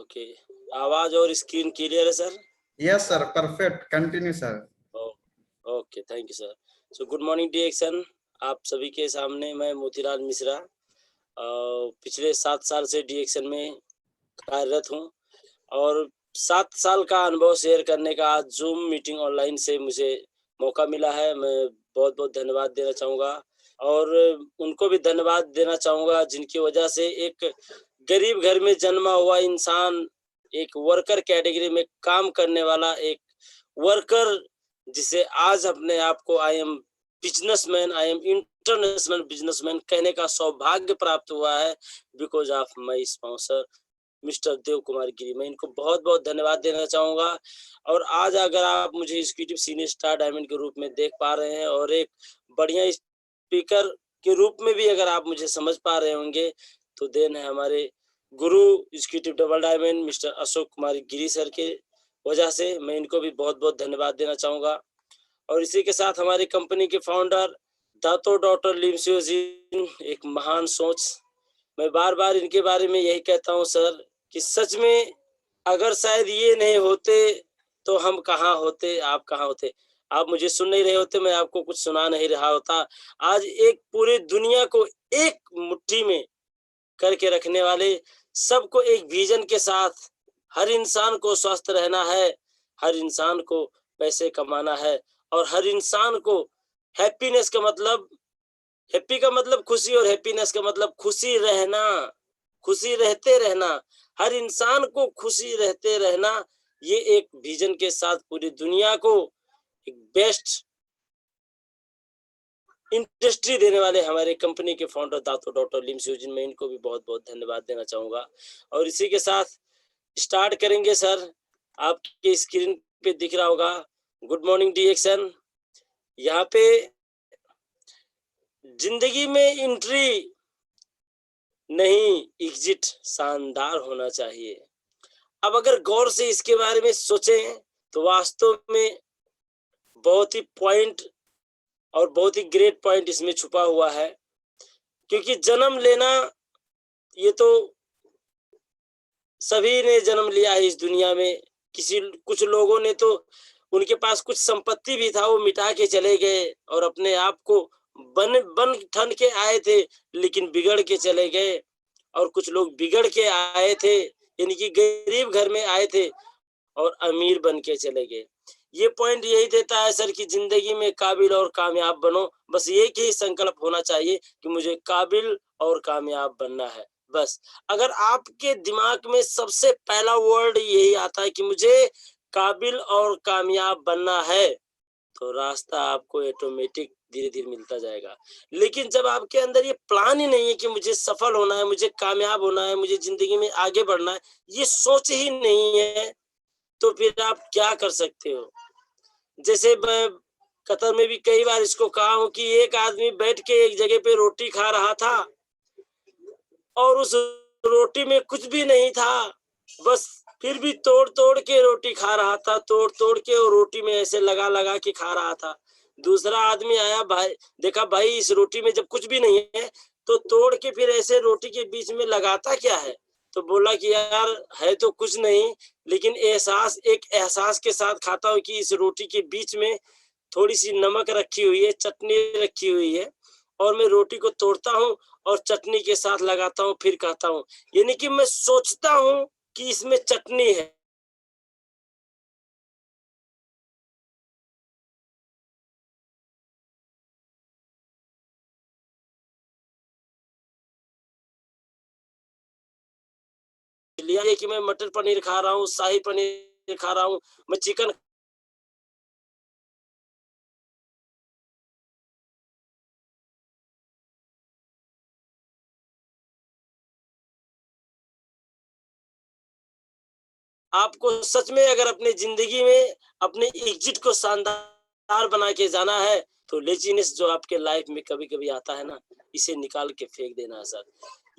Okay, आवाज और screen clear है sir? Yes, sir. Perfect. Continue, sir. Okay, thank you sir. So good morning DXN, आप सभी के सामने मैं मोतीलाल मिश्रा पिछले 7 साल से डीएक्सन में कार्यरत हूँ और 7 साल का अनुभव शेयर करने का आज जूम मीटिंग ऑनलाइन से मुझे मौका मिला है। मैं बहुत-बहुत धन्यवाद देना चाहूँगा और उनको भी धन्यवाद देना चाहूँगा जिनकी वजह से एक गरीब घर में जन्मा हुआ इंसान, एक वर्कर कैटेगरी में काम करने वाला एक वर्कर जिसे आज अपने आप को I am businessman, I am international businessman कहने का सौभाग्य प्राप्त हुआ है because of my sponsor mister Dev Kumar Giri. मैं इनको बहुत-बहुत धन्यवाद देना चाहूँगा और आज अगर आप मुझे एग्जीक्यूटिव सीनियर स्टार डायमंड के रूप में देख पा रहे हैं और एक बढ़िया स्पीकर के रूप में भी अगर आप मुझे समझ पा रहे होंगे, तो देन है हमारे गुरु executive double diamond mister Ashok Kumar Giri sir के वजह से। मैं इनको भी बहुत-बहुत धन्यवाद देना चाहूँगा और इसी के साथ हमारी कंपनी के फाउंडर दातो डॉक्टर लिमसियो जी, एक महान सोच। मैं बार-बार इनके बारे में यही कहता हूँ सर कि सच में अगर शायद ये नहीं होते तो हम कहाँ होते, आप कहाँ होते? आप मुझे सुन नहीं रहे होते, मैं आपको कुछ सुना नहीं रहा होता। आज एक पूरी दुनिया को एक मुट्ठी में करके रखने वाले, सबको एक विजन के साथ, हर इंसान को स्वस्थ रहना है, हर इंसान को पैसे कमाना है और हर इंसान को हैप्पीनेस का मतलब, हैप्पी का मतलब खुशी और हैप्पीनेस का मतलब खुशी रहना, खुशी रहते रहना, हर इंसान को खुशी रहते रहना, ये एक विजन के साथ पूरी दुनिया को एक बेस्ट इंडस्ट्री देने वाले हमारे कंपनी के फाउंडर दातो डॉक्टर लिमसियो जी, मैं इनको भी बहुत-बहुत धन्यवाद देना चाहूँगा और इसी के साथ स्टार्ट करेंगे सर। आपके स्क्रीन पे दिख रहा होगा गुड मॉर्निंग डीएक्सन। यहाँ पे जिंदगी में एंट्री नहीं, एग्जिट शानदार होना चाहिए। अब अगर गौर से इसके बारे में सोचें तो वास्तव में बहुत ही पॉइंट और बहुत ही ग्रेट पॉइंट इसमें छुपा हुआ है, क्योंकि जन्म लेना ये तो सभी ने जन्म लिया है इस दुनिया में। कुछ लोगों ने तो उनके पास कुछ संपत्ति भी था, वो मिटा के चले गए और अपने आप को बन ठन के आए थे लेकिन बिगड़ के चले गए और कुछ लोग बिगड़ के आए थे, यानी कि गरीब घर में आए थे और अमीर बन के चले गए। ये पॉइंट यही देता है सर कि जिंदगी में काबिल और कामयाब बनो, बस एक ही संकल्प होना चाहिए कि मुझे काबिल और कामयाब बनना है। बस अगर आपके दिमाग में सबसे पहला वर्ड यही आता है कि मुझे काबिल और कामयाब बनना है, तो रास्ता आपको ऑटोमेटिक धीरे-धीरे मिलता जाएगा। लेकिन जब आपके अंदर ये प्लान ही नहीं है कि मुझे सफल होना है, मुझे कामयाब होना है, मुझे जिंदगी में आगे बढ़ना है, ये सोच ही नहीं है, तो फिर आप क्या कर सकते हो? जैसे मैं कतर में भी कई बार इसको कहा हूँ कि एक आदमी बैठ के एक जगह पे रोटी खा रहा था और उस रोटी में कुछ भी नहीं था, बस फिर भी तोड़-तोड़ के रोटी खा रहा था, तोड़-तोड़ के और रोटी में ऐसे लगा-लगा के खा रहा था। दूसरा आदमी आया, भाई देखा भाई इस रोटी में जब कुछ भी नहीं है, तो तोड़ के फिर ऐसे रोटी के बीच में लगाता क्या है? तो बोला कि यार है तो कुछ नहीं, लेकिन एक एहसास के साथ खाता हूँ कि इस रोटी के बीच में थोड़ी-सी नमक रखी हुई है, चटनी रखी हुई है और मैं रोटी को तोड़ता हूँ और चटनी के साथ लगाता हूँ, फिर खाता हूँ। यानी कि मैं सोचता हूँ कि इसमें चटनी है। लिया है कि मैं मटर पनीर खा रहा हूँ, शाही पनीर खा रहा हूँ, मैं चिकन आपको सच में अगर अपने जिंदगी में अपने एग्जिट को शानदार बना के जाना है, तो लेजीनेस जो आपके लाइफ में कभी-कभी आता है ना, इसे निकाल के फेंक देना है सर।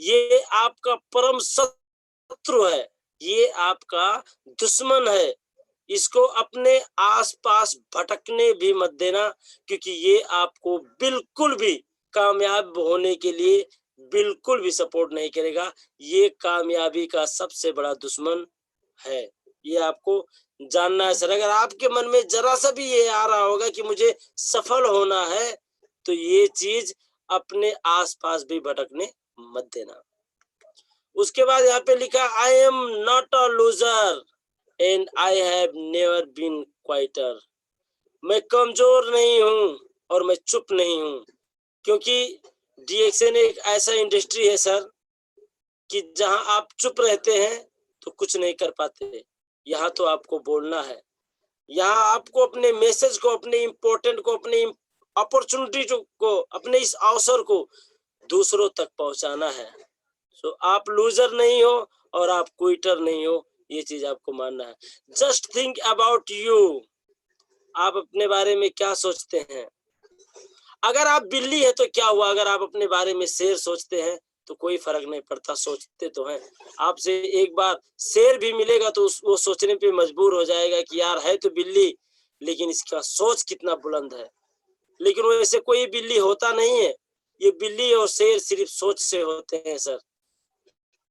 ये आपका परम शत्रु है, ये आपका दुश्मन है। इसको अपने आस-पास भटकने भी मत देना, क्योंकि ये आपको बिल्कुल भी कामयाब होने के लिए बिल्कुल भी सपोर्ट नहीं करेगा। ये कामयाबी का सबसे बड़ा दुश्मन है। ये आपको जानना है सर। अगर आपके मन में जरा-सा भी ये आ रहा होगा कि मुझे सफल होना है, तो ये चीज़ अपने आस-पास भी भटकने मत देना। उसके बाद यहाँ पे लिखा I am not a loser and I have never been quitter. मैं कमज़ोर नहीं हूँ और मैं चुप नहीं हूँ, क्योंकि डीएक्सएन एक ऐसा इंडस्ट्री है सर कि जहाँ आप चुप रहते हैं तो कुछ नहीं कर पाते। यहाँ तो आपको बोलना है। यहाँ आपको अपने मैसेज को, अपने इम्पोर्टेंट को, अपनी अपॉर्चुनिटी को, अपने इस अवसर को दूसरों तक पहुँचाना है। सो आप लूज़र नहीं हो और आप क्विटर नहीं हो, ये चीज़ आपको मानना है। Just think about you. आप अपने बारे में क्या सोचते हैं? अगर आप बिल्ली है तो क्या हुआ? अगर आप अपने बारे में शेर सोचते हैं तो कोई फर्क नहीं पड़ता, सोचते तो हैं। आपसे एक बार शेर भी मिलेगा तो वो सोचने पे मजबूर हो जाएगा कि यार है तो बिल्ली, लेकिन इसका सोच कितना बुलंद है। लेकिन वैसे कोई बिल्ली होता नहीं है। ये बिल्ली और शेर सिर्फ सोच से होते हैं सर।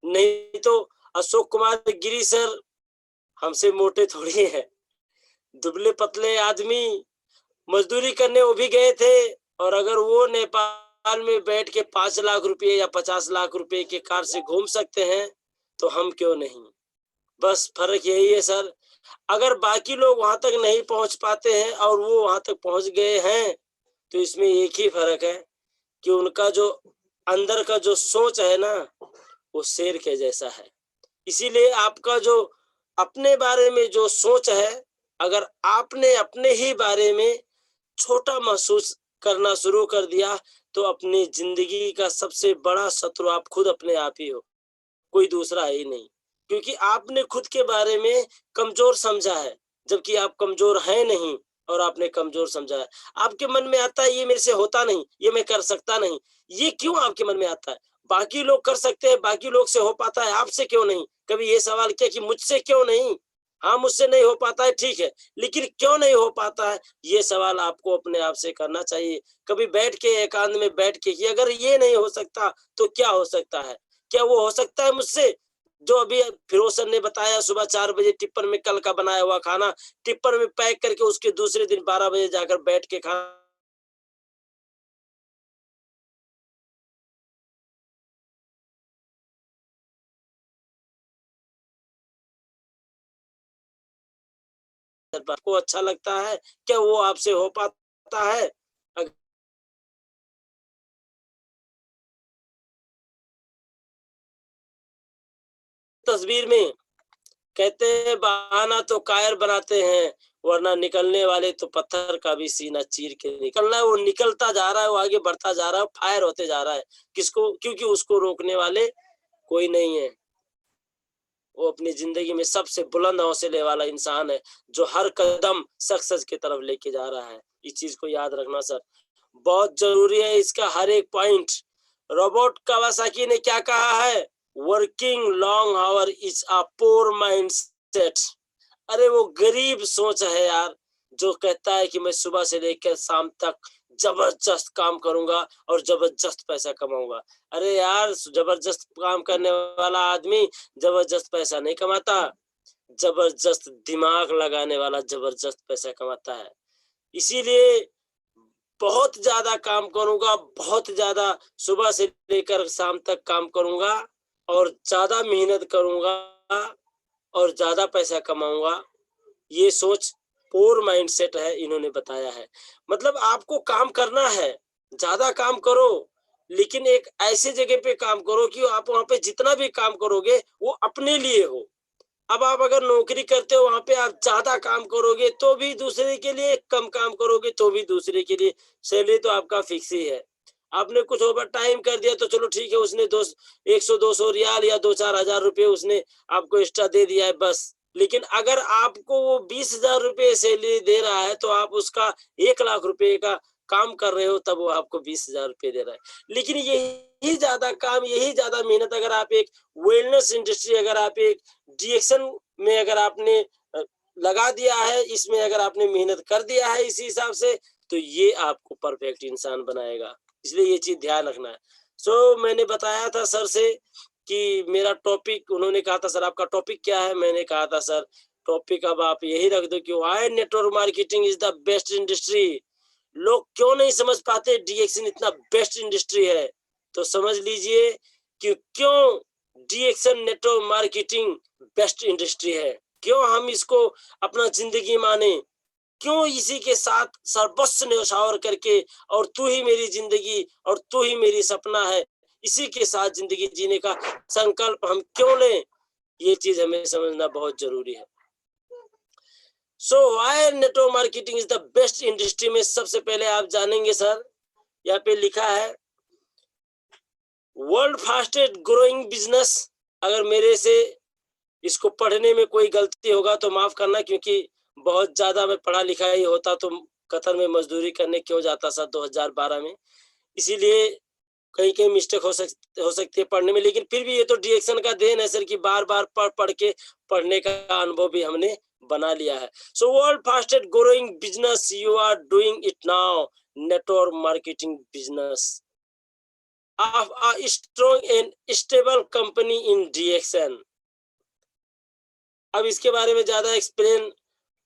नहीं तो अशोक कुमार गिरी सर हमसे मोटे थोड़ी है। दुबले पतले आदमी मजदूरी करने वो भी गए थे, और अगर वो नेपाल में बैठ के 5 लाख रुपए या 50 लाख रुपए के कार से घूम सकते हैं तो हम क्यों नहीं। बस फर्क यही है सर। अगर बाकी लोग वहां तक नहीं पहुंच पाते हैं और वो वहां तक पहुंच गए हैं, तो इसमें एक ही फर्क है कि उनका जो अंदर का जो सोच है ना, वो शेर के जैसा है। इसीलिए आपका जो अपने बारे में जो सोच है, अगर आपने अपने ही बारे में छोटा महसूस करना शुरू कर दिया, तो अपनी जिंदगी का सबसे बड़ा शत्रु आप खुद अपने आप ही हो, कोई दूसरा है ही नहीं। क्योंकि आपने खुद के बारे में कमजोर समझा है, जबकि आप कमजोर हैं नहीं, और आपने कमजोर समझा है। आपके मन में आता है ये मेरे से होता नहीं, ये मैं कर सकता नहीं। ये क्यों आपके मन में आता है? बाकी लोग कर सकते हैं, बाकी लोग से हो पाता है, आपसे क्यों नहीं? कभी ये सवाल किया कि मुझसे क्यों नहीं? हाँ, मुझसे नहीं हो पाता है, ठीक है, लेकिन क्यों नहीं हो पाता है? ये सवाल आपको अपने आप से करना चाहिए। कभी बैठ के एकांत में बैठ के कि अगर ये नहीं हो सकता तो क्या हो सकता है? क्या वो हो सकता है मुझसे? जो अभी फिरोज सर ने बताया, सुबह 4 बजे टिप्पर में कल का बनाया हुआ खाना टिप्पर में पैक करके उसके दूसरे दिन 12 बजे जाकर बैठ के खाना आपको अच्छा लगता है? क्या वो आपसे हो पाता है? अगर तस्वीर में कहते हैं बहाना तो कायर बनाते हैं, वरना निकलने वाले तो पत्थर का भी सीना चीर के निकलना है। वो निकलता जा रहा है, वो आगे बढ़ता जा रहा है, फायर होते जा रहा है। किसको? क्योंकि उसको रोकने वाले कोई नहीं है। वो अपनी जिंदगी में सबसे बुलंद हौसले वाला इंसान है, जो हर कदम सक्सेस की तरफ लेके जा रहा है। इस चीज को याद रखना सर, बहुत जरूरी है इसका हर एक पॉइंट। रोबोट कावासाकी ने क्या कहा है? Working long hour is a poor mindset. अरे वो गरीब सोच है यार, जो कहता है कि मैं सुबह से लेकर शाम तक जबरदस्त काम करूंगा और जबरदस्त पैसा कमाऊंगा। अरे यार, जबरदस्त काम करने वाला आदमी जबरदस्त पैसा नहीं कमाता, जबरदस्त दिमाग लगाने वाला जबरदस्त पैसा कमाता है। इसीलिए बहुत ज्यादा काम करूंगा, बहुत ज्यादा सुबह से लेकर शाम तक काम करूंगा और ज्यादा मेहनत करूंगा और ज्यादा पैसा कमाऊंगा। ये सोच पोर माइंडसेट है, इन्होंने बताया है। मतलब आपको काम करना है, ज्यादा काम करो, लेकिन एक ऐसे जगह पे काम करो कि आप वहां पे जितना भी काम करोगे वो अपने लिए हो। अब आप अगर नौकरी करते हो, वहां पे आप ज्यादा काम करोगे तो भी दूसरे के लिए, कम काम करोगे तो भी दूसरे के लिए। सैलरी तो आपका फिक्स ही है। आपने कुछ ओवर टाइम कर दिया तो चलो ठीक है, उसने 100-200 रियाल या 2-4 हजार रुपये उसने आपको एक्स्ट्रा दे दिया है, बस। लेकिन अगर आपको वो 20 हजार रुपये सैलरी दे रहा है, तो आप उसका 1 लाख रुपए का काम कर रहे हो, तब वो आपको 20 हजार रुपये दे रहा है। लेकिन यही ज्यादा काम, यही ज्यादा मेहनत अगर आप एक वेलनेस इंडस्ट्री, अगर आप एक डीएक्शन में अगर आपने लगा दिया है, इसमें अगर आपने मेहनत कर दिया है इसी हिसाब से, तो ये आपको परफेक्ट इंसान बनाएगा। इसलिए ये चीज ध्यान रखना है। मैंने बताया था सर से कि मेरा टॉपिक, उन्होंने कहा था सर आपका टॉपिक क्या है? मैंने कहा था सर टॉपिक अब आप यही रख दो कि why network marketing is the best industry. लोग क्यों नहीं समझ पाते डीएक्सन इतना बेस्ट इंडस्ट्री है? तो समझ लीजिए कि क्यों डीएक्सन नेटवर्क मार्केटिंग बेस्ट इंडस्ट्री है। क्यों हम इसको अपना ज़िंदगी माने? क्यों इसी के साथ सर्वस्व न्यौछावर करके, और तू ही मेरी ज़िंदगी और तू ही मेरी सपना है, इसी के साथ ज़िंदगी जीने का संकल्प हम क्यों लें? ये चीज़ हमें समझना बहुत ज़रूरी है। Why network marketing is the best industry में सबसे पहले आप जानेंगे सर, यहाँ पे लिखा है वर्ल्ड फास्टेस्ट ग्रोइंग बिज़नेस। अगर मेरे से इसको पढ़ने में कोई गलती होगा तो माफ़ करना, क्योंकि बहुत ज़्यादा मैं पढ़ा लिखा ही होता तो कतर में मज़दूरी करने क्यों जाता सर 2012 में। इसीलिए कहीं-कहीं मिस्टेक हो सकती है पढ़ने में, लेकिन फिर भी ये तो डिरेक्शन का देन है सर कि बार-बार पढ़-पढ़ के पढ़ने का अनुभव भी हमने बना लिया है। World fastest growing business you are doing it now, network marketing business of a strong and stable company in direction. अब इसके बारे में ज़्यादा एक्सप्लेन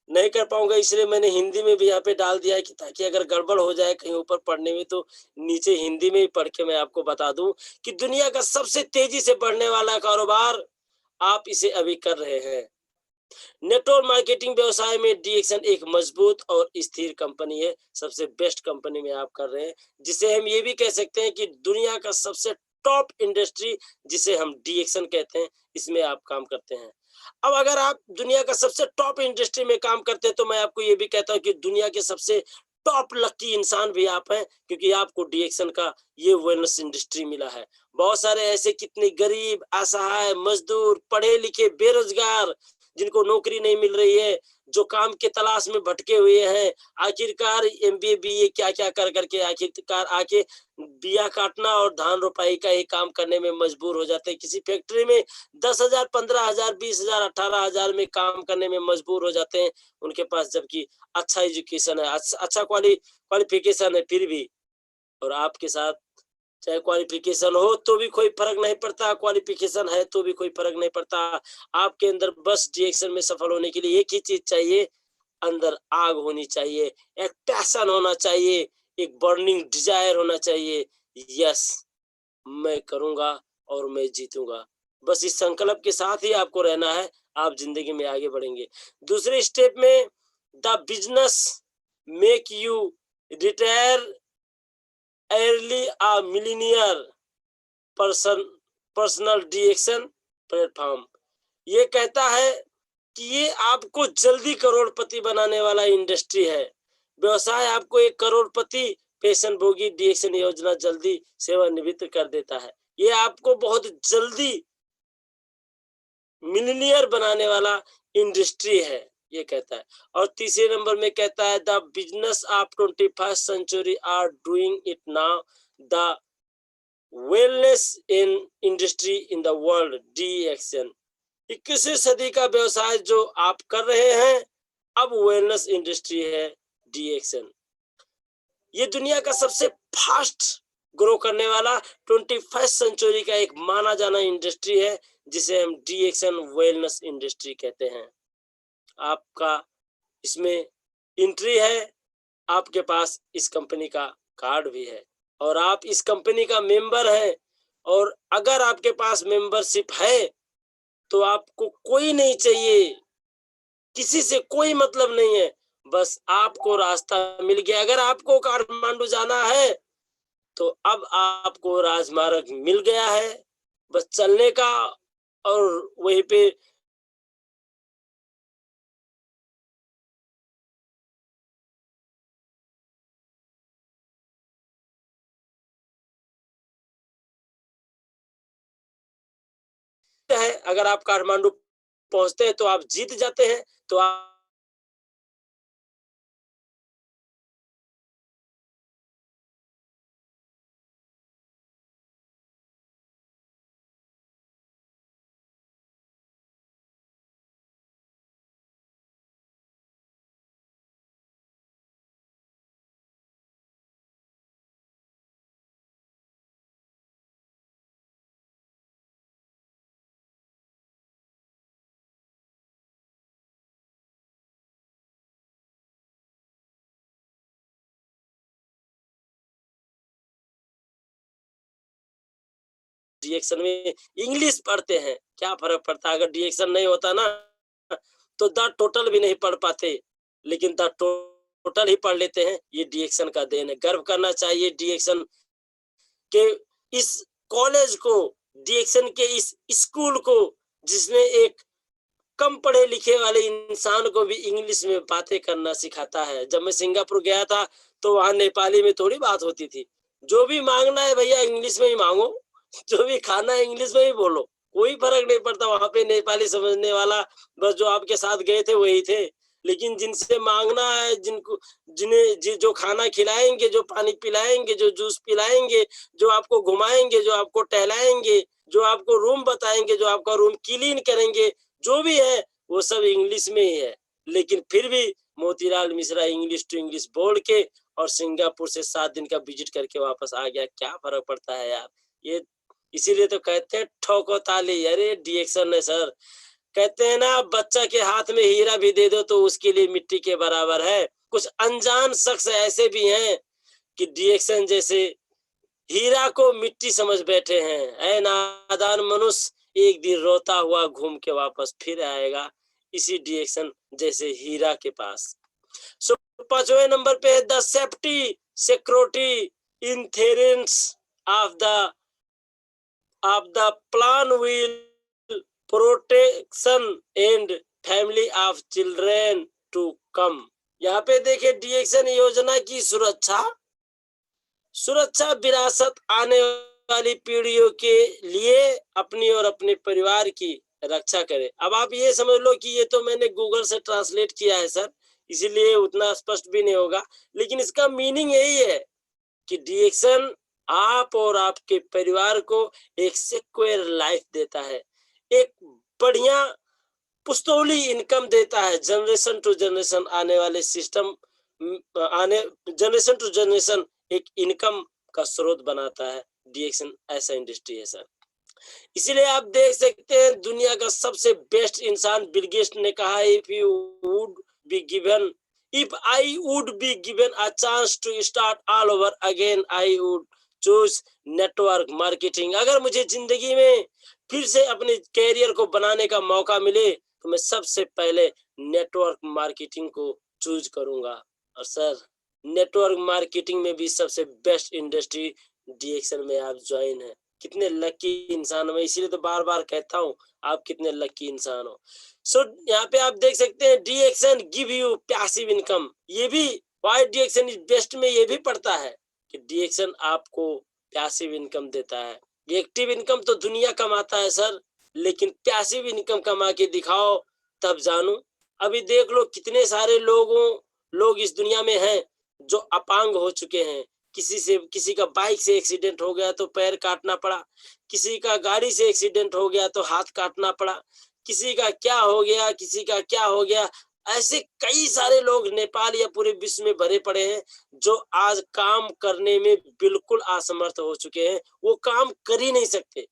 नहीं कर पाऊँगा, इसलिए मैंने हिंदी में भी यहाँ पे डाल दिया है कि ताकि अगर गड़बड़ हो जाए कहीं ऊपर पढ़ने में तो नीचे हिंदी में ही पढ़ के मैं आपको बता दूँ कि दुनिया का सबसे तेज़ी से बढ़ने वाला कारोबार आप इसे अभी कर रहे हैं। नेटवर्क मार्केटिंग व्यवसाय में डीएक्सन एक मजबूत और स्थिर कंपनी है, सबसे बेस्ट कंपनी में आप कर रहे हैं, जिसे हम ये भी कह सकते हैं कि दुनिया का सबसे टॉप इंडस्ट्री जिसे हम डीएक्सन कहते हैं, इसमें आप काम करते हैं। अब अगर आप दुनिया का सबसे टॉप इंडस्ट्री में काम करते हैं तो मैं आपको ये भी कहता हूँ कि दुनिया के सबसे टॉप लकी इंसान भी आप हैं, क्योंकि आपको डीएक्सन का ये वेलनेस इंडस्ट्री मिला है। बहुत सारे ऐसे कितने गरीब, असहाय, मजदूर, पढ़े लिखे, बेरोजगार जिनको नौकरी नहीं मिल रही है, जो काम के तलाश में भटके हुए हैं, आखिरकार एमबीए बीए क्या क्या कर करके आखिरकार आके बिया काटना और धान रोपाई का ही काम करने में मजबूर हो जाते हैं। किसी फैक्ट्री में 10,000, 15,000, 20,000, 18,000 में काम करने में मजबूर हो जाते हैं, उनके पास जबकि अच्छा एजुकेशन है, अच्छा क्वालिफिकेशन है फिर भी। और आपके साथ चाहे क्वालिफिकेशन हो तो भी कोई फर्क नहीं पड़ता, क्वालिफिकेशन है तो भी कोई फर्क नहीं पड़ता। आपके अंदर बस डिरेक्शन में सफल होने के लिए एक ही चीज चाहिए, अंदर आग होनी चाहिए, एक पैशन होना चाहिए, एक बर्निंग डिजायर होना चाहिए। यस, मैं करूंगा और मैं जीतूंगा। बस इस संकल्प के साथ ही आपको रहना है, आप जिंदगी में आगे बढ़ेंगे। दूसरे स्टेप में the business make you retire early a millionaire person personal direction platform. ये कहता है कि ये आपको जल्दी करोड़पति बनाने वाला इंडस्ट्री है। व्यवसाय आपको एक करोड़पति पेंशन भोगी डिरेक्शन योजना जल्दी सेवानिवृत्त कर देता है। ये आपको बहुत जल्दी मिलीनियर बनाने वाला इंडस्ट्री है, ये कहता है। और तीसरे नंबर में कहता है the business of 21st century are doing it now, the wellness in industry in the world DXN. 21वीं सदी का व्यवसाय जो आप कर रहे हैं, अब वेलनेस इंडस्ट्री है डीएक्शन। ये दुनिया का सबसे फास्ट ग्रो करने वाला 21st सेंचुरी का एक माना जाना इंडस्ट्री है, जिसे हम डीएक्शन वेलनेस इंडस्ट्री कहते हैं। आपका इसमें एंट्री है, आपके पास इस कंपनी का कार्ड भी है और आप इस कंपनी का मेंबर हैं। और अगर आपके पास मेंबरशिप है तो आपको कोई नहीं चाहिए, किसी से कोई मतलब नहीं है, बस आपको रास्ता मिल गया। अगर आपको काठमांडू जाना है तो अब आपको राजमार्ग मिल गया है, बस चलने का। और वहीं पे है, अगर आप काठमांडू पहुंचते हैं तो आप जीत जाते हैं। तो आप डीएक्शन में इंग्लिश पढ़ते हैं, क्या फर्क पड़ता है? अगर डीएक्शन नहीं होता ना तो द टोटल भी नहीं पढ़ पाते, लेकिन द टोटल ही पढ़ लेते हैं। ये डीएक्शन का देन है। गर्व करना चाहिए डीएक्शन के इस कॉलेज को, डीएक्शन के इस स्कूल को, जिसने एक कम पढ़े लिखे वाले इंसान को भी इंग्लिश में बातें करना सिखाता है। जब मैं सिंगापुर गया था तो वहां नेपाली में थोड़ी बात होती थी। जो भी मांगना है भैया इंग्लिश में ही मांगो, जो भी खाना है इंग्लिश में ही बोलो, कोई फर्क नहीं पड़ता। वहां पे नेपाली समझने वाला बस जो आपके साथ गए थे वही थे। लेकिन जिनसे मांगना है, जिनको जो खाना खिलाएंगे, जो पानी पिलाएंगे, जो जूस पिलाएंगे, जो आपको घुमाएंगे, जो आपको टहलाएंगे, जो आपको रूम बताएंगे, जो आपका रूम क्लीन करेंगे, जो भी है वो सब इंग्लिश में ही है। लेकिन फिर भी Motilal Mishra English to English बोल के और सिंगापुर से 7 दिन का विजिट करके वापस आ गया। क्या फर्क पड़ता है यार? ये इसीलिए तो कहते हैं ठोको ताली। अरे डीएक्शन है सर। कहते हैं ना, बच्चा के हाथ में हीरा भी दे दो तो उसके लिए मिट्टी के बराबर है। कुछ अनजान शख्स ऐसे भी हैं कि डीएक्शन जैसे हीरा को मिट्टी समझ बैठे हैं। ऐ नादान मनुष्य, एक दिन रोता हुआ घूम के वापस फिर आएगा इसी डीएक्शन जैसे हीरा के पास। सो 5वें नंबर पे the safety security inheritance of the plan will protection and family of children to come. यहाँ पे देखिए डीएक्शन योजना की सुरक्षा विरासत आने वाली पीढ़ियों के लिए अपनी और अपने परिवार की रक्षा करे। अब आप ये समझ लो कि ये तो मैंने गूगल से ट्रांसलेट किया है सर, इसीलिए उतना स्पष्ट भी नहीं होगा, लेकिन इसका मीनिंग यही है कि डीएक्शन आप और आपके परिवार को एक सिक्योर लाइफ देता है, एक बढ़िया पुश्तौली इनकम देता है। जनरेशन टू जनरेशन आने वाले सिस्टम जनरेशन टू जनरेशन एक इनकम का स्रोत बनाता है। डीएक्शन ऐसा इंडस्ट्री है सर। इसीलिए आप देख सकते हैं दुनिया का सबसे बेस्ट इंसान बिल गेट्स ने कहा, if I would be given a chance to start all over again I would choose network marketing. अगर मुझे जिंदगी में फिर से अपने कैरियर को बनाने का मौका मिले तो मैं सबसे पहले नेटवर्क मार्केटिंग को चूज करूंगा। और सर नेटवर्क मार्केटिंग में भी सबसे बेस्ट इंडस्ट्री डीएक्शन में आप ज्वाइन है। कितने लकी इंसान हो, मैं इसीलिए तो बार बार कहता हूँ आप कितने लकी इंसान हो। सो यहाँ पे आप देख सकते हैं डीएक्शन गिव यू पैसिव इनकम। ये भी वाई डीएक्शन इज बेस्ट में ये भी पड़ता है कि डीएक्शन आपको पैसिव इनकम देता है। एक्टिव इनकम तो दुनिया कमाता है सर, लेकिन पैसिव इनकम कमा के दिखाओ तब जानू। अभी देख लो कितने सारे लोग इस दुनिया में हैं जो अपांग हो चुके हैं। किसी का बाइक से एक्सीडेंट हो गया तो पैर काटना पड़ा, किसी का गाड़ी से एक्सीडेंट हो गया तो हाथ काटना पड़ा, किसी का क्या हो गया, किसी का क्या हो गया। ऐसे कई सारे लोग नेपाल या पूरे विश्व में भरे पड़े हैं जो आज काम करने में बिल्कुल असमर्थ हो चुके हैं, वो काम कर ही नहीं सकते।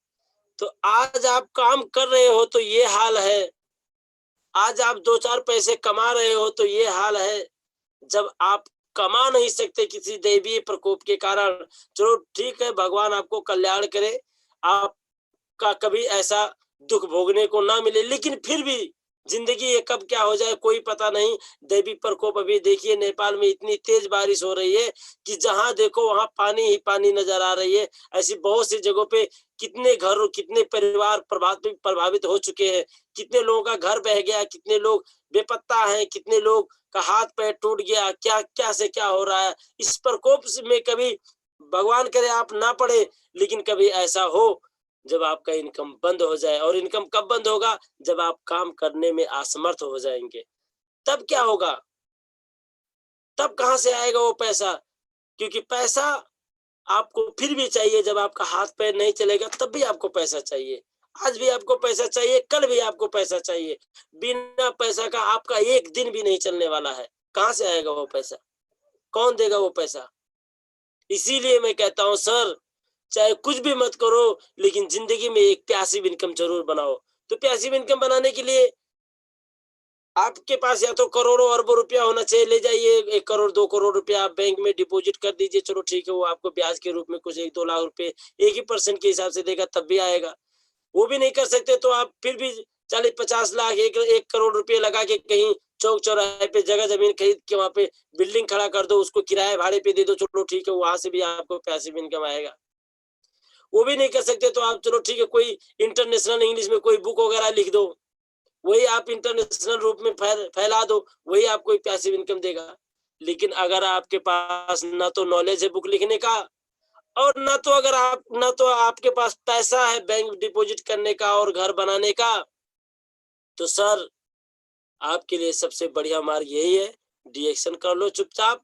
तो आज आप काम कर रहे हो तो ये हाल है, आज आप 2-4 पैसे कमा रहे हो तो ये हाल है। जब आप कमा नहीं सकते किसी दैवीय प्रकोप के कारण, चलो ठीक है, भगवान आपको कल्याण करे, आपका कभी ऐसा दुख भोगने को ना मिले, लेकिन फिर भी जिंदगी ये कब क्या हो जाए कोई पता नहीं। दैवी प्रकोप अभी देखिए नेपाल में इतनी तेज बारिश हो रही है कि जहां देखो वहां पानी ही पानी नजर आ रही है। ऐसी बहुत सी जगहों पे कितने घर, कितने परिवार प्रभावित हो चुके हैं, कितने लोगों का घर बह गया, कितने लोग बेपत्ता हैं, कितने लोग का हाथ पैर टूट गया, क्या क्या से क्या हो रहा है। इस प्रकोप में कभी भगवान करे आप ना पड़े, लेकिन कभी ऐसा हो जब आपका इनकम बंद हो जाए। और इनकम कब बंद होगा? जब आप काम करने में असमर्थ हो जाएंगे। तब क्या होगा? तब कहां से आएगा वो पैसा? क्योंकि पैसा आपको फिर भी चाहिए। जब आपका हाथ पैर नहीं चलेगा तब भी आपको पैसा चाहिए। आज भी आपको पैसा चाहिए, कल भी आपको पैसा चाहिए। बिना पैसा का आपका एक दिन भी नहीं चलने वाला है। कहां से आएगा वो पैसा? कौन देगा वो पैसा? इसीलिए मैं कहता हूं सर, चाहे कुछ भी मत करो, लेकिन जिंदगी में एक पैसिव इनकम जरूर बनाओ। तो पैसिव इनकम बनाने के लिए आपके पास या तो करोड़ों अरबों रुपया होना चाहिए, ले जाइए 1 करोड़ 2 करोड़ रुपया आप बैंक में डिपॉजिट कर दीजिए, चलो ठीक है, वो आपको ब्याज के रूप में कुछ 1-2 लाख रुपए 1 ही % के हिसाब से देगा, तब भी आएगा। वो भी नहीं कर सकते तो आप फिर भी 40-50 लाख 1 करोड़ रुपए लगा के कहीं चौक चौराहे पे जगह जमीन खरीद के वहां पे बिल्डिंग खड़ा कर दो, उसको किराए भाड़े पे दे दो, चलो ठीक है, वहां से भी आपको पैसिव इनकम आएगा। वो भी नहीं कर सकते तो आप चलो ठीक है, कोई इंटरनेशनल इंग्लिश में कोई बुक वगैरह लिख दो, वही आप इंटरनेशनल रूप में फैला दो, वही आपको एक पैसिव इनकम देगा। लेकिन अगर आपके पास ना तो नॉलेज है बुक लिखने का, और ना तो आपके पास पैसा है बैंक डिपॉजिट करने का और घर बनाने का, तो सर आपके लिए सबसे बढ़िया मार्ग यही है, डीएक्शन कर लो चुपचाप,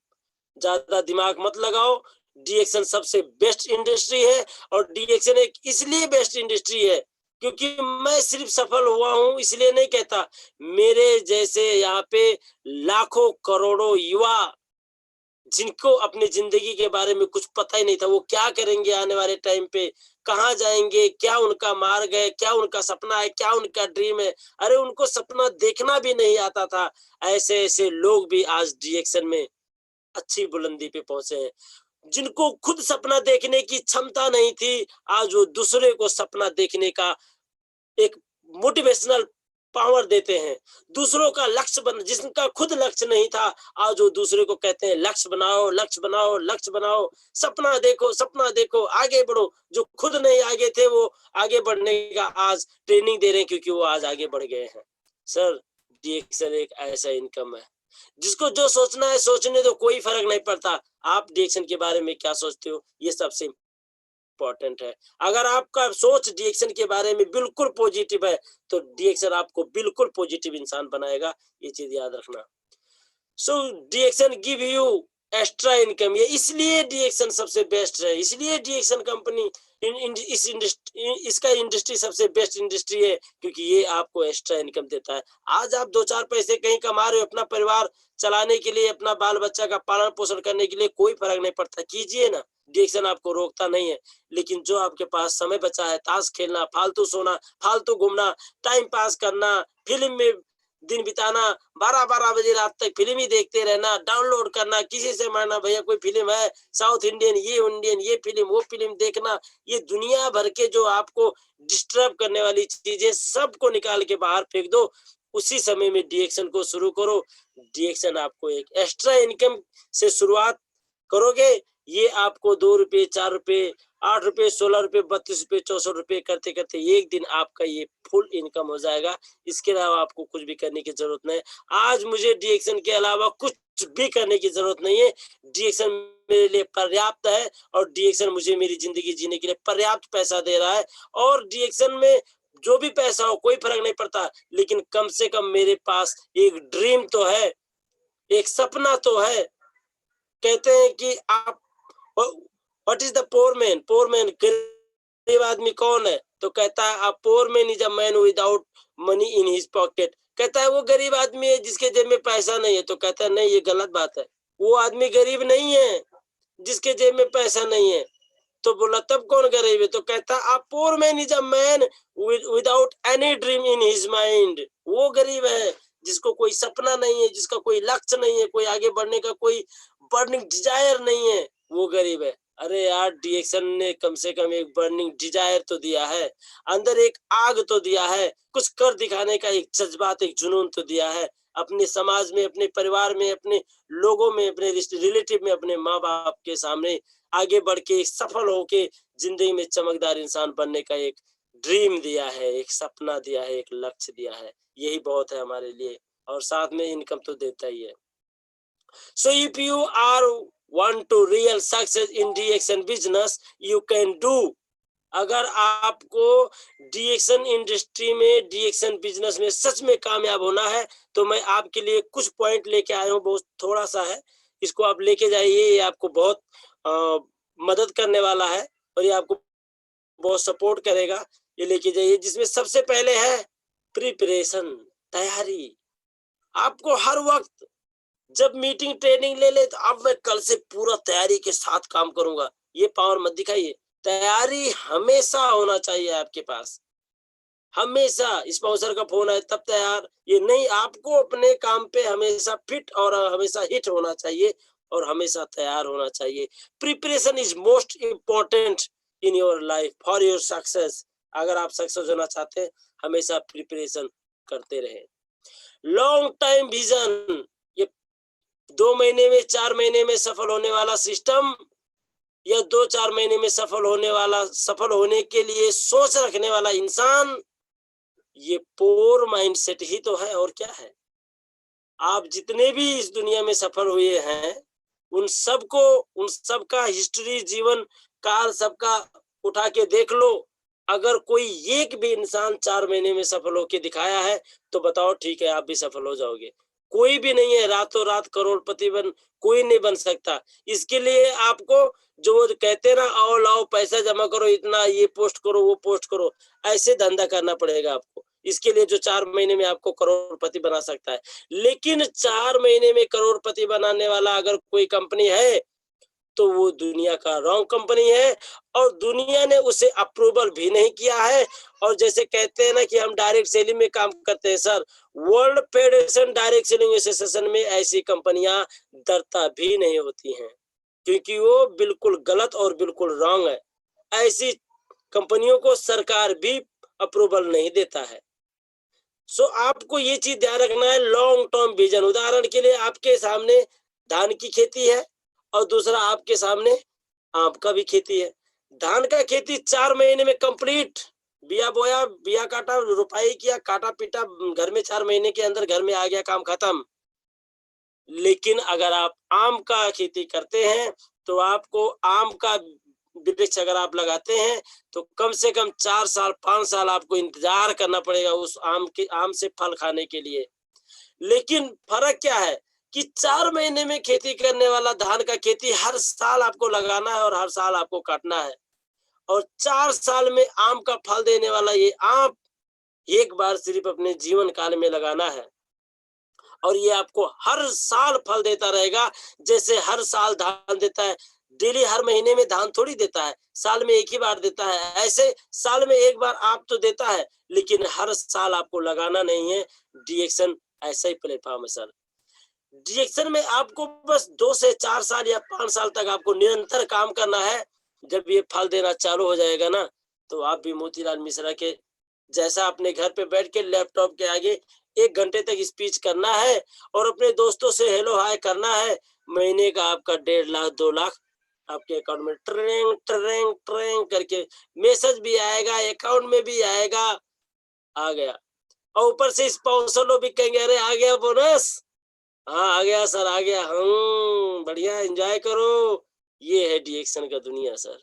ज्यादा दिमाग मत लगाओ। डीएक्शन सबसे बेस्ट इंडस्ट्री है, और डीएक्शन एक इसलिए बेस्ट इंडस्ट्री है क्योंकि मैं सिर्फ सफल हुआ हूं इसलिए नहीं कहता, मेरे जैसे यहाँ पे लाखों करोड़ों युवा जिनको अपनी जिंदगी के बारे में कुछ पता ही नहीं था, वो क्या करेंगे आने वाले टाइम पे, कहाँ जाएंगे, क्या उनका मार्ग है, क्या उनका सपना है, क्या उनका ड्रीम है, अरे उनको सपना देखना भी नहीं आता था। ऐसे ऐसे लोग भी आज डीएक्शन में अच्छी बुलंदी पे पहुंचे हैं। जिनको खुद सपना देखने की क्षमता नहीं थी, आज वो दूसरे को सपना देखने का एक मोटिवेशनल पावर देते हैं। दूसरों का लक्ष्य बन जिसका खुद लक्ष्य नहीं था, आज वो दूसरे को कहते हैं लक्ष्य बनाओ, लक्ष्य बनाओ, लक्ष्य बनाओ, सपना देखो, आगे बढ़ो। जो खुद नहीं आगे थे वो आगे बढ़ने का आज ट्रेनिंग दे रहे हैं क्योंकि वो आज आगे बढ़ गए हैं। सर, डीएक्शन एक ऐसा इनकम है जिसको जो सोचना है सोचने दो, कोई फर्क नहीं पड़ता। आप डीएक्शन के बारे में क्या सोचते हो, ये सबसे इम्पोर्टेंट है। अगर आपका सोच डीएक्शन के बारे में बिल्कुल पॉजिटिव है, तो डीएक्शन आपको बिल्कुल पॉजिटिव इंसान बनाएगा, ये चीज याद रखना। सो डीएक्शन गिव यू एक्स्ट्रा इनकम, ये इसलिए डीएक्शन सबसे बेस्ट है, इसलिए डीएक्शन कंपनी इसका इंडस्ट्री सबसे बेस्ट इंडस्ट्री है क्योंकि ये आपको एक्स्ट्रा इनकम देता है। आज आप 2-4 पैसे कहीं कमा रहे हो अपना परिवार चलाने के लिए, अपना बाल बच्चा का पालन पोषण करने के लिए, कोई फर्क नहीं पड़ता, कीजिए ना, डीएक्शन आपको रोकता नहीं है। लेकिन जो आपके पास समय बचा है, ताश खेलना, फालतू सोना, फालतू घूमना, टाइम पास करना, फिल्म में दिन बिताना, 12-12 बजे रात तक फिल्म ही देखते रहना, डाउनलोड करना, किसी से मारना, भैया कोई फिल्म है साउथ इंडियन, ये फिल्म, वो फिल्म देखना, ये दुनिया भर के जो आपको डिस्टर्ब करने वाली चीजें सबको निकाल के बाहर फेंक दो। उसी समय में डीएक्शन को शुरू करो। डीएक्शन आपको एक एक्स्ट्रा इनकम से शुरुआत करोगे, ये आपको 2 रुपए, 4 रुपए, 8 रुपए, 16 रुपए, 32 रुपए, 64 रुपए करते करते एक दिन आपका ये फुल इनकम हो जाएगा। इसके अलावा आपको कुछ भी करने की जरूरत नहीं। आज मुझे डीएक्शन के अलावा कुछ भी करने की जरूरत नहीं है। डीएक्शन मेरे लिए पर्याप्त है, और डीएक्शन मुझे मेरी जिंदगी जीने के लिए पर्याप्त पैसा दे रहा है। और डीएक्शन में जो भी पैसा हो कोई फर्क नहीं पड़ता, लेकिन कम से कम मेरे पास एक ड्रीम तो है, एक सपना तो है। कहते हैं कि आप what is the poor man, गरीब आदमी कौन है, तो कहता है a poor man is a man without money in his pocket. कहता है वो गरीब आदमी है जिसके जेब में पैसा नहीं है, तो कहता है नहीं, ये गलत बात है, वो आदमी गरीब नहीं है जिसके जेब में पैसा नहीं है। तो बोला तब कौन गरीब है, तो कहता a poor man is a man without any dream in his mind. वो गरीब है जिसको कोई सपना नहीं है, जिसका कोई लक्ष्य नहीं है, कोई आगे बढ़ने का कोई बर्निंग डिजायर नहीं है, वो गरीब है। अरे यार, डीएक्शन ने कम से कम एक बर्निंग डिजायर तो दिया है, अंदर एक आग तो दिया है, कुछ कर दिखाने का एक जज्बात, एक जुनून तो दिया है। अपने समाज में, अपने परिवार में, अपने लोगों में, अपने रिलेटिव में, अपने माँ बाप के सामने आगे बढ़ के सफल होके जिंदगी में चमकदार इंसान बनने का एक ड्रीम दिया है, एक सपना दिया है, एक लक्ष्य दिया है। यही बहुत है हमारे लिए, और साथ में इनकम तो देता ही है। So if you are want to real success in डीएक्शन business, you can do। अगर आपको डीएक्शन इंडस्ट्री में, डीएक्शन बिजनेस में सच में कामयाब होना है, तो मैं आपके लिए कुछ पॉइंट लेके आया हूँ, बहुत थोड़ा सा है, इसको आप लेके जाइए, ये आपको बहुत मदद करने वाला है, और ये आपको बहुत सपोर्ट करेगा। ये लेके जाइए, जिसमें सबसे पहले है प्रिपरेशन, तैयारी। आपको हर वक्त जब मीटिंग ट्रेनिंग ले ले, तो अब मैं कल से पूरा तैयारी के साथ काम करूंगा, ये पावर मत दिखाइए। तैयारी हमेशा होना चाहिए आपके पास। हमेशा स्पॉन्सर का फोन आए तब तैयार, ये नहीं, आपको अपने काम पे हमेशा फिट और हमेशा हिट होना चाहिए और हमेशा तैयार होना चाहिए। Preparation is most important in your life for your success. अगर आप सक्सेस होना चाहते हैं, हमेशा प्रिपरेशन करते रहे। लॉन्ग टाइम विजन, ये 2 महीने में 4 महीने में सफल होने वाला सिस्टम या 2-4 महीने में सफल होने के लिए सोच रखने वाला इंसान, ये पोर माइंडसेट ही तो है और क्या है। आप जितने भी इस दुनिया में सफल हुए हैं, उन सबका हिस्ट्री, जीवन काल सबका उठा के देख लो। अगर कोई एक भी इंसान 4 महीने में सफल होके दिखाया है, तो बताओ ठीक है, आप भी सफल हो जाओगे। कोई भी नहीं है रातों रात करोड़पति कोई नहीं बन सकता। इसके लिए आपको जो वो कहते हैं ना, आओ लाओ पैसा जमा करो, इतना ये पोस्ट करो, वो पोस्ट करो, ऐसे धंधा करना पड़ेगा आपको। इसके लिए जो 4 महीने में आपको करोड़पति बना सकता है। लेकिन 4 महीने में करोड़पति बनाने वाला अगर कोई कंपनी है, तो वो दुनिया का रॉन्ग कंपनी है और दुनिया ने उसे अप्रूवल भी नहीं किया है। और जैसे कहते हैं ना कि हम डायरेक्ट सेलिंग में काम करते हैं sir, world federation direct selling association में ऐसी कंपनियां दरता भी नहीं होती हैं, क्योंकि वो बिल्कुल गलत और बिल्कुल रॉन्ग है। ऐसी कंपनियों को सरकार भी अप्रूवल नहीं देता है। सो आपको ये चीज ध्यान रखना है, लॉन्ग टर्म विजन। उदाहरण के लिए आपके सामने धान की खेती है और दूसरा आपके सामने आम का भी खेती है। धान का खेती 4 महीने में कंप्लीट, बिया बोया, बिया काटा, रुपाई किया, काटा पीटा, घर में 4 महीने के अंदर घर में आ गया, काम खत्म। लेकिन अगर आप आम का खेती करते हैं, तो आपको आम का वृक्ष अगर आप लगाते हैं, तो कम से कम 4 साल 5 साल आपको इंतजार करना पड़ेगा उस आम से फल खाने के लिए। लेकिन फर्क क्या है कि 4 महीने में खेती करने वाला धान का खेती हर साल आपको लगाना है और हर साल आपको काटना है। और 4 साल में आम का फल देने वाला ये आम एक बार सिर्फ अपने जीवन काल में लगाना है और ये आपको हर साल फल देता रहेगा। जैसे हर साल धान देता है, डेली हर महीने में धान थोड़ी देता है, साल में एक ही बार देता है। ऐसे साल में एक बार आप तो देता है, लेकिन हर साल आपको लगाना नहीं है। डीएक्शन ऐसा ही प्लेटफॉर्म है सर। डीएक्शन में आपको बस 2 से 4 साल या 5 साल तक आपको निरंतर काम करना है। जब ये फल देना चालू हो जाएगा ना, तो आप भी मोतीलाल मिश्रा के जैसा अपने घर पे बैठ के लैपटॉप के आगे 1 घंटे तक स्पीच करना है और अपने दोस्तों से हेलो हाय करना है। महीने का आपका 1.5 लाख 2 लाख आपके अकाउंट में ट्रेंग ट्रेंग ट्रेंग करके मैसेज भी आएगा, अकाउंट में भी आएगा, आ गया। और ऊपर से स्पॉन्सर लोग भी कहेंगे, अरे आ गया बोनस, हाँ आ गया सर, आ गया, बढ़िया, एंजॉय करो। ये है डीएक्शन का दुनिया सर,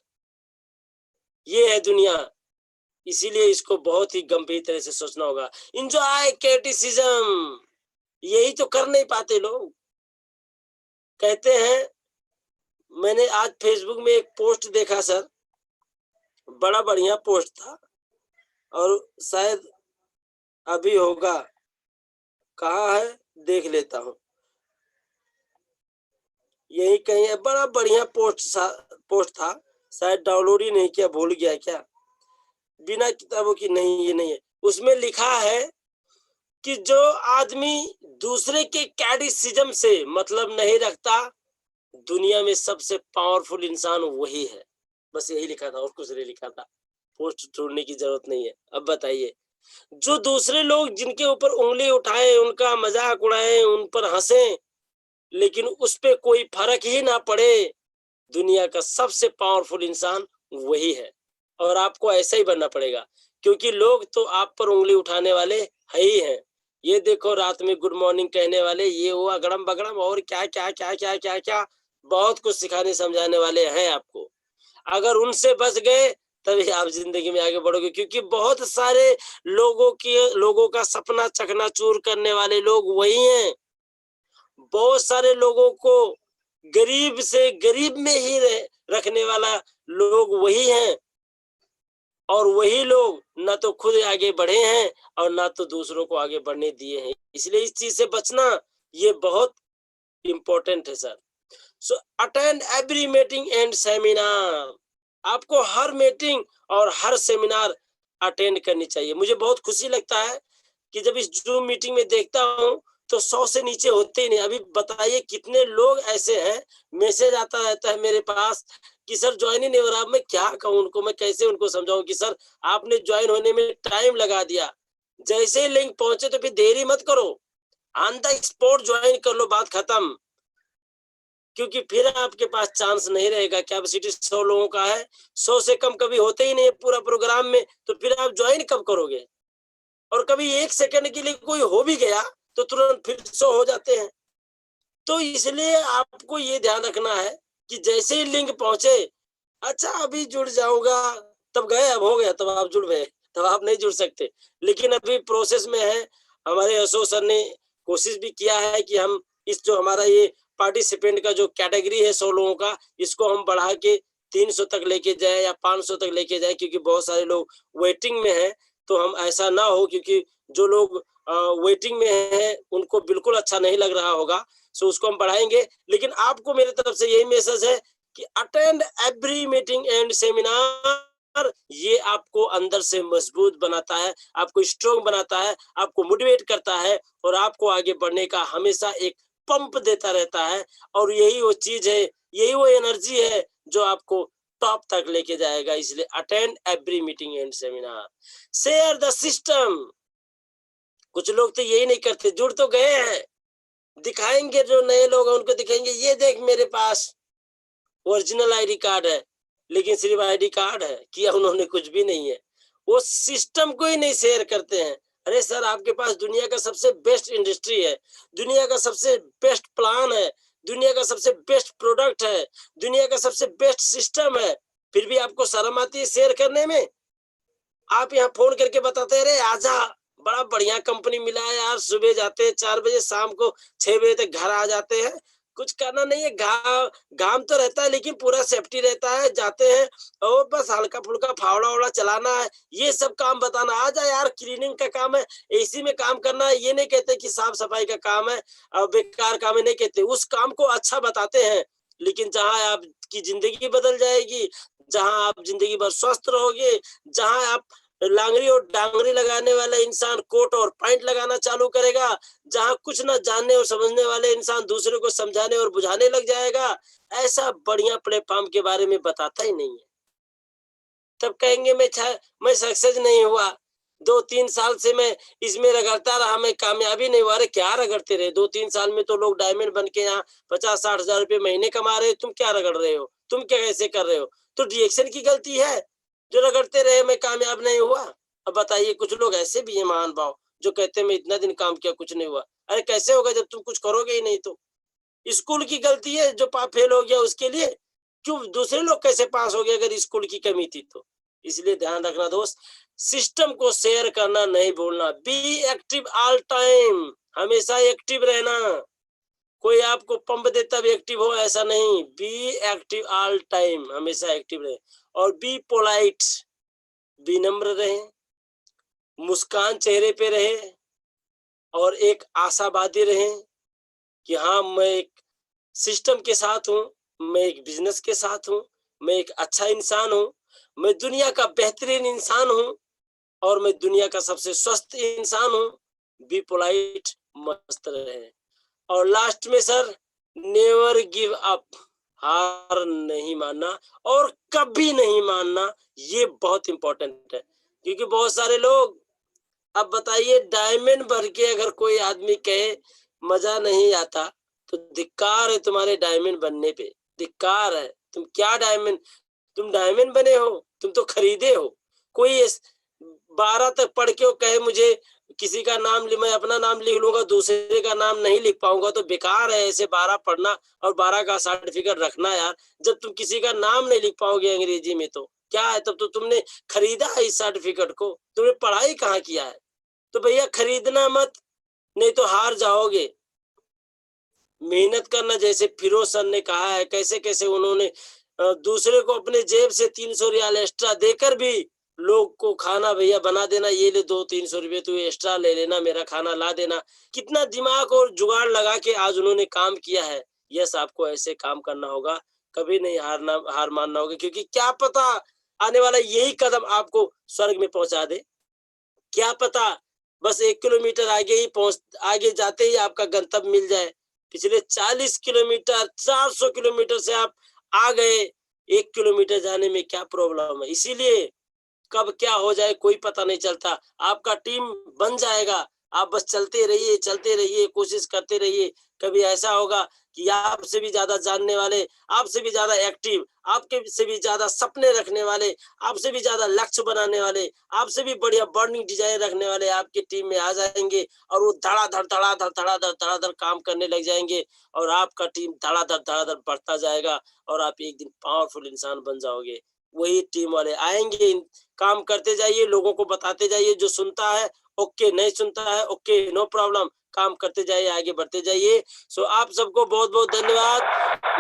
ये है दुनिया। इसीलिए इसको बहुत ही गंभीर तरह से सोचना होगा। एंजॉय क्रिटिसिज्म, यही तो कर नहीं पाते लोग। कहते हैं, मैंने आज फेसबुक में एक पोस्ट देखा सर, बड़ा बढ़िया पोस्ट था और शायद अभी होगा, कहाँ है देख लेता हूँ, यही कहीं है। बड़ा बढ़िया पोस्ट था, शायद डाउनलोड ही नहीं किया, भूल गया क्या, बिना किताबों की नहीं, ये नहीं है। उसमें लिखा है कि जो आदमी दूसरे के क्रिटिसिज्म से मतलब नहीं रखता, दुनिया में सबसे पावरफुल इंसान वही है। बस यही लिखा था और कुछ नहीं लिखा था, पोस्ट ढूंढने की जरूरत नहीं है। अब बताइए, जो दूसरे लोग जिनके ऊपर उंगली उठाए, उनका मजाक उड़ाए, उन पर हंसे, लेकिन उस पे कोई फर्क ही ना पड़े, दुनिया का सबसे पावरफुल इंसान वही है। और आपको ऐसा ही बनना पड़ेगा, क्योंकि लोग तो आप पर उंगली उठाने वाले है ही हैं। ये देखो, रात में गुड मॉर्निंग कहने वाले, ये हुआ गड़म बगड़म, और क्या क्या क्या क्या क्या क्या बहुत कुछ सिखाने समझाने वाले हैं आपको। अगर उनसे बच गए तभी आप जिंदगी में आगे बढ़ोगे, क्योंकि बहुत सारे लोगों का सपना चकनाचूर करने वाले लोग वही हैं। बहुत सारे लोगों को गरीब से गरीब में ही रखने वाला लोग वही हैं, और वही लोग ना तो खुद आगे बढ़े हैं और ना तो दूसरों को आगे बढ़ने दिए हैं। इसलिए इस चीज से बचना ये बहुत इंपॉर्टेंट है sir. So attend every meeting and seminar. आपको हर मीटिंग और हर सेमिनार अटेंड करनी चाहिए। मुझे बहुत खुशी लगता है कि जब इस जूम मीटिंग में देखता हूँ तो 100 से नीचे होते ही नहीं। अभी बताइए कितने लोग ऐसे हैं, मैसेज आता रहता है मेरे पास कि सर ज्वाइन ही नहीं हो रहा। मैं क्या कहूँ उनको, मैं कैसे उनको समझाऊं कि सर आपने ज्वाइन होने में टाइम लगा दिया, जैसे ही लिंक पहुंचे तो फिर देरी मत करो, ऑन द स्पॉट ज्वाइन कर लो, बात खत्म। क्योंकि फिर आपके पास चांस नहीं रहेगा। कैपेसिटी 100 लोगों का है, 100 से कम कभी होते ही नहीं है पूरा प्रोग्राम में, तो फिर आप ज्वाइन कब करोगे? और कभी 1 सेकंड के लिए कोई हो भी गया तो तुरंत फिर 100 हो जाते हैं। तो इसलिए आपको ये ध्यान रखना है कि जैसे ही लिंक पहुंचे, अच्छा अभी जुड़ जाऊंगा, तब गए, अब हो गया, तब आप जुड़ गए, तब आप नहीं जुड़ सकते। लेकिन अभी प्रोसेस में है। हमारे अशोक सर ने कोशिश भी किया है कि हम इस जो हमारा ये पार्टिसिपेंट का जो कैटेगरी है 100 लोगों का, इसको हम बढ़ा के 300 तक लेके जाए या 500 तक लेके जाए, क्योंकि बहुत सारे लोग वेटिंग में हैं। तो हम ऐसा ना हो, क्योंकि जो लोग वेटिंग में हैं उनको बिल्कुल अच्छा नहीं लग रहा होगा, सो उसको हम बढ़ाएंगे। लेकिन आपको मेरी तरफ से यही मैसेज है कि attend every meeting and seminar. ये आपको अंदर से मजबूत बनाता है, आपको स्ट्रॉन्ग बनाता है, आपको मोटिवेट करता है और आपको आगे बढ़ने का हमेशा एक पंप देता रहता है। और यही वो चीज है, यही वो एनर्जी है जो आपको टॉप तक लेके जाएगा। इसलिए attend every meeting and seminar, share the system. कुछ लोग तो यही नहीं करते, जुड़ तो गए हैं, दिखाएंगे, जो नए लोग हैं उनको दिखाएंगे, ये देख मेरे पास ओरिजिनल आईडी कार्ड है, लेकिन सिर्फ आईडी कार्ड है, किया उन्होंने कुछ भी नहीं है। वो सिस्टम को ही नहीं शेयर करते हैं। अरे सर आपके पास दुनिया का सबसे बेस्ट इंडस्ट्री है, दुनिया का सबसे बेस्ट प्लान है, दुनिया का सबसे बेस्ट प्रोडक्ट है, दुनिया का सबसे बेस्ट सिस्टम है, फिर भी आपको शर्म आती है शेयर करने में। आप यहाँ फोन करके बताते हैं, अरे आजा, बड़ा बढ़िया कंपनी मिला है यार, सुबह जाते हैं 4 बजे, शाम को 6 बजे तक घर आ जाते हैं, कुछ करना नहीं है, घाम तो रहता है लेकिन पूरा सेफ्टी रहता है, जाते हैं और बस हल्का फुल्का फावड़ा वावड़ा चलाना है, ये सब काम बताना। आ जा यार, क्लीनिंग का काम है, एसी में काम करना है, ये नहीं कहते कि साफ सफाई का काम है और बेकार काम है, नहीं कहते, उस काम को अच्छा बताते हैं। लेकिन जहां आपकी जिंदगी बदल जाएगी, जहां आप जिंदगी भर स्वस्थ रहोगे, जहां आप लांगरी और डांगरी लगाने वाला इंसान कोट और पैंट लगाना चालू करेगा, जहां कुछ ना जानने और समझने वाले इंसान दूसरे को समझाने और बुझाने लग जाएगा, ऐसा बढ़िया प्लेटफॉर्म के बारे में बताता ही नहीं है। तब कहेंगे मैं सक्सेस नहीं हुआ, 2-3 साल से मैं इसमें रगड़ता रहा, मैं कामयाबी नहीं हुआ। अरे क्या रगड़ते रहे, 2-3 साल में तो लोग डायमंड बन के यहाँ 50-60 हजार रुपये महीने कमा रहे, तुम क्या रगड़ रहे हो, तुम क्या कैसे कर रहे हो? तो डिएक्शन की गलती है जो रगड़ते रहे मैं कामयाब नहीं हुआ। अब बताइए, कुछ लोग ऐसे भी है महान भाव जो कहते हैं मैं इतना दिन काम किया कुछ नहीं हुआ। अरे कैसे होगा जब तुम कुछ करोगे ही नहीं? तो स्कूल की गलती है जो फेल हो गया उसके लिए, क्यों दूसरे लोग कैसे पास हो गए अगर स्कूल की कमी थी तो? इसलिए ध्यान रखना दोस्त, सिस्टम को शेयर करना नहीं भूलना। बी एक्टिव ऑल टाइम, हमेशा एक्टिव रहना। कोई आपको पंप दे तब एक्टिव हो ऐसा नहीं, बी एक्टिव ऑल टाइम, हमेशा एक्टिव रहे। और बी पोलाइट, विनम्र रहे, मुस्कान चेहरे पे रहे और एक आशावादी रहे कि हाँ मैं एक सिस्टम के साथ हूँ, मैं एक बिजनेस के साथ हूँ, मैं एक अच्छा इंसान हूँ, मैं दुनिया का बेहतरीन इंसान हूँ और मैं दुनिया का सबसे स्वस्थ इंसान हूँ। बी पोलाइट, मस्त रहे। और लास्ट में सर, नेवर गिव अप, हार नहीं मानना और कभी नहीं मानना, ये बहुत इंपॉर्टेंट है। क्योंकि बहुत सारे लोग, अब बताइए, डायमंड भर के अगर कोई आदमी कहे मजा नहीं आता, तो धिक्कार है तुम्हारे डायमंड बनने पे, धिक्कार है। तुम क्या डायमंड, तुम डायमंड बने हो? तुम तो खरीदे हो। कोई 12 तक पढ़ के कहे मुझे किसी का नाम मैं अपना नाम लिख लूंगा, दूसरे का नाम नहीं लिख पाऊंगा, तो बेकार है ऐसे 12 पढ़ना और 12 का सर्टिफिकेट रखना यार। जब तुम किसी का नाम नहीं लिख पाओगे अंग्रेजी में तो क्या है? तब तो तुमने खरीदा है इस सर्टिफिकेट को, तुमने पढ़ाई कहाँ किया है? तो भैया खरीदना मत, नहीं तो हार जाओगे। मेहनत करना, जैसे फिरोज सर ने कहा है, कैसे कैसे उन्होंने दूसरे को अपने जेब से 300 रियाल एक्स्ट्रा देकर भी लोग को खाना भैया बना देना, ये ले 200-300 रुपये तू एक्स्ट्रा ले लेना, मेरा खाना ला देना। कितना दिमाग और जुगाड़ लगा के आज उन्होंने काम किया है। यस, आपको ऐसे काम करना होगा, कभी नहीं हार मानना होगा, क्योंकि क्या पता आने वाला यही कदम आपको स्वर्ग में पहुंचा दे। क्या पता बस 1 किलोमीटर आगे जाते ही आपका गंतव्य मिल जाए। पिछले 40 किलोमीटर 400 किलोमीटर से आप आ गए, 1 किलोमीटर जाने में क्या प्रॉब्लम है। इसीलिए कब क्या हो जाए कोई पता नहीं चलता। आपका टीम बन जाएगा, आप बस चलते रहिए, कोशिश करते रहिए। कभी ऐसा होगा कि आपसे भी ज्यादा जानने वाले, आपसे भी ज्यादा एक्टिव, आपके से भी ज्यादा सपने रखने वाले, आपसे भी ज्यादा लक्ष्य बनाने वाले, आपसे भी बढ़िया बर्निंग डिजाइन रखने वाले आपकी टीम में आ जाएंगे और वो धड़ाधड़ काम करने लग जाएंगे और आपका टीम धड़ाधड़ बढ़ता जाएगा और आप एक दिन पावरफुल इंसान बन जाओगे। वही टीम वाले आएंगे, काम करते जाइए, लोगों को बताते जाइए। जो सुनता है ओके, नहीं सुनता है ओके, नो प्रॉब्लम, काम करते जाइए, आगे बढ़ते जाइए। सो आप सबको बहुत बहुत धन्यवाद।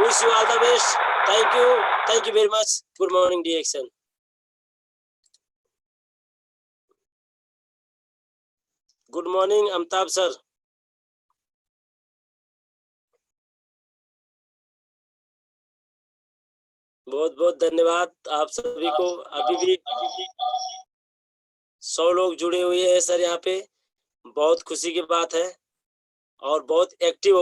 Wish you all the best. Thank you very much. Good morning D action. Good morning Amitabh sir. बहुत बहुत धन्यवाद आप सभी को। अभी भी 100 लोग जुड़े हुए हैं सर यहाँ पे, बहुत खुशी की बात है और बहुत एक्टिव